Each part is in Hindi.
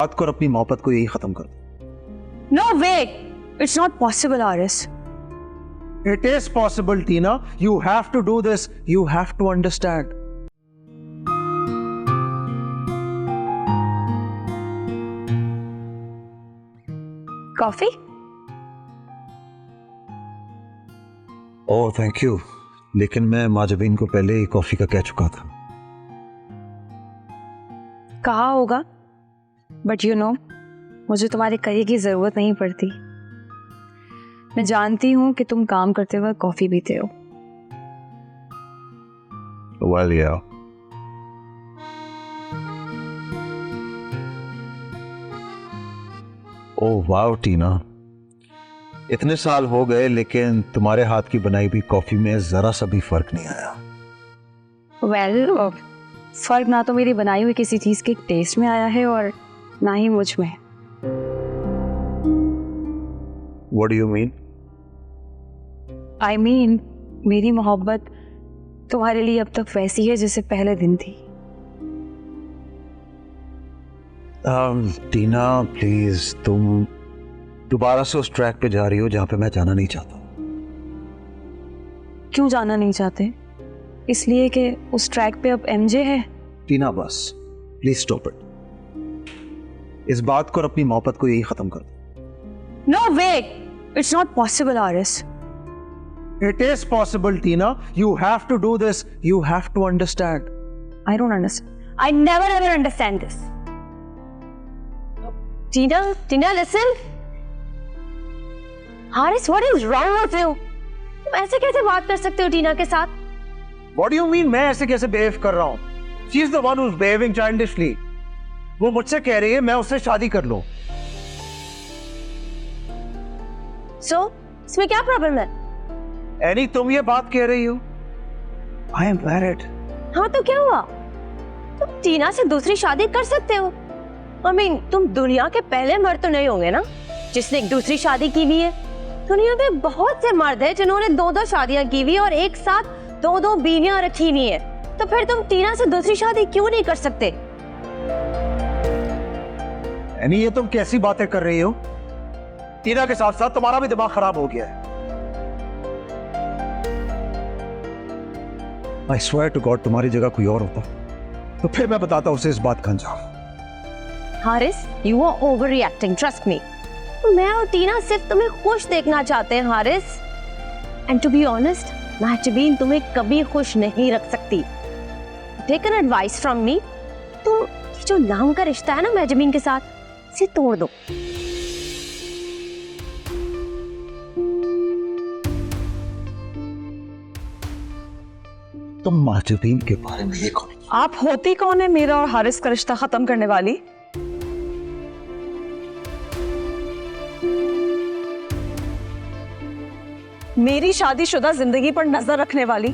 बात कर, अपनी मोहब्बत को यही खत्म कर। No, wait. It's not possible, Aris. It is possible, Tina. You have to do this. You have to understand. Coffee? Oh thank you, लेकिन मैं माजबीन को पहले ही कॉफी का कह चुका था। कहा होगा, बट यू नो, मुझे तुम्हारे कहे की जरूरत नहीं पड़ती। मैं जानती हूँ कि तुम काम करते वक्त कॉफी पीते हो। Well, yeah. ओह वाह टीना, इतने साल हो गए लेकिन तुम्हारे हाथ की बनाई हुई कॉफी में जरा सा भी फर्क नहीं आया। Well, फर्क ना तो मेरी बनाई हुई किसी चीज के टेस्ट में आया है और ना ही मुझ में। What do you mean? I mean, मेरी मोहब्बत तुम्हारे लिए अब तक वैसी है जैसे पहले दिन थी। टीना प्लीज, तुम दोबारा से उस ट्रैक पे जा रही हो जहां पे मैं जाना नहीं चाहता। क्यों जाना नहीं चाहते? इसलिए कि उस ट्रैक पे अब एमजे है। टीना बस, प्लीज स्टॉप इट। इस बात को और अपनी मोहब्बत को यही खत्म कर दो। No, wait. It's not possible, Aris. It is possible, Tina. You have to do this. You have to understand. I don't understand. I never ever understand this. Tina, listen. Haris, what is wrong with you? तुम ऐसे कैसे बात कर सकते हो टीना के साथ? What do you mean? मैं ऐसे कैसे बिहेव कर रहा हूँ? She is the one who's behaving childishly. वो मुझसे कह रही है मैं उससे शादी कर लूं। So, इसमें क्या प्रॉब्लम है? एनी, तुम ये बात कह रही हो? I am married. हाँ तो क्या हुआ? तुम टीना से दूसरी शादी कर सकते हो। I mean, तुम दुनिया के पहले मर्द तो नहीं होंगे ना जिसने एक दूसरी शादी की हुई है। दुनिया में बहुत से मर्द हैं जिन्होंने दो शादियां की हुई और एक साथ दो बीवियां रखी हुई है। तो फिर तुम टीना से दूसरी शादी क्यों नहीं कर सकते? एनी, ये तुम कैसी बातें कर रही हो? टीना के साथ साथ तुम्हारा भी दिमाग खराब हो गया है। I swear to God, तुम्हारी जगह कोई और होता तो फिर मैं बताता उसे इस बात का अंजाम। Haris, you are overreacting, trust me. मैं और टीना सिर्फ तुम्हें खुश देखना चाहते हैं Haris. And to be honest, Mahjabeen तुम्हें कभी खुश नहीं रख सकती। Take an advice from me. तुम ये जो नाम का रिश्ता है ना महजबीन के साथ, इसे तोड़ दो। तुम महजबीन के बारे में ये कौन? आप होती कौन है मेरा और हारिस का रिश्ता खत्म करने वाली? मेरी शादीशुदा जिंदगी पर नजर रखने वाली?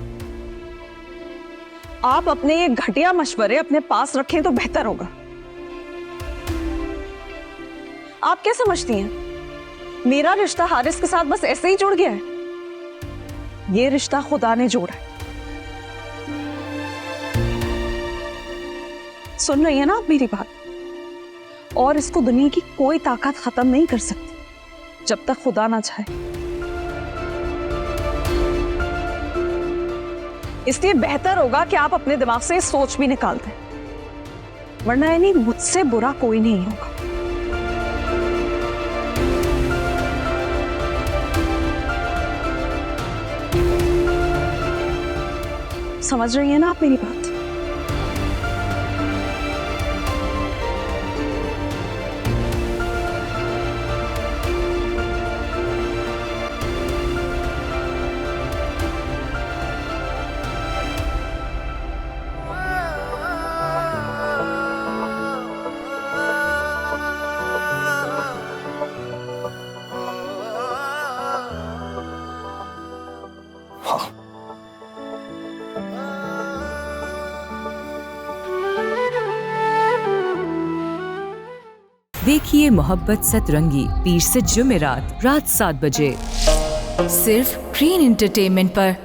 आप अपने ये घटिया मशवरे अपने पास रखें तो बेहतर होगा। आप क्या समझती हैं? मेरा रिश्ता हारिस के साथ बस ऐसे ही जुड़ गया है? ये रिश्ता खुदा ने जोड़ा है। सुन रही है ना आप मेरी बात? और इसको दुनिया की कोई ताकत खत्म नहीं कर सकती जब तक खुदा ना चाहे। इसलिए बेहतर होगा कि आप अपने दिमाग से सोच भी निकाल दें, वरना यानी मुझसे बुरा कोई नहीं होगा। समझ रही है ना आप मेरी बात? देखिए मोहब्बत सतरंगी पीर से जुमेरात रात 7 बजे सिर्फ ग्रीन एंटरटेनमेंट पर।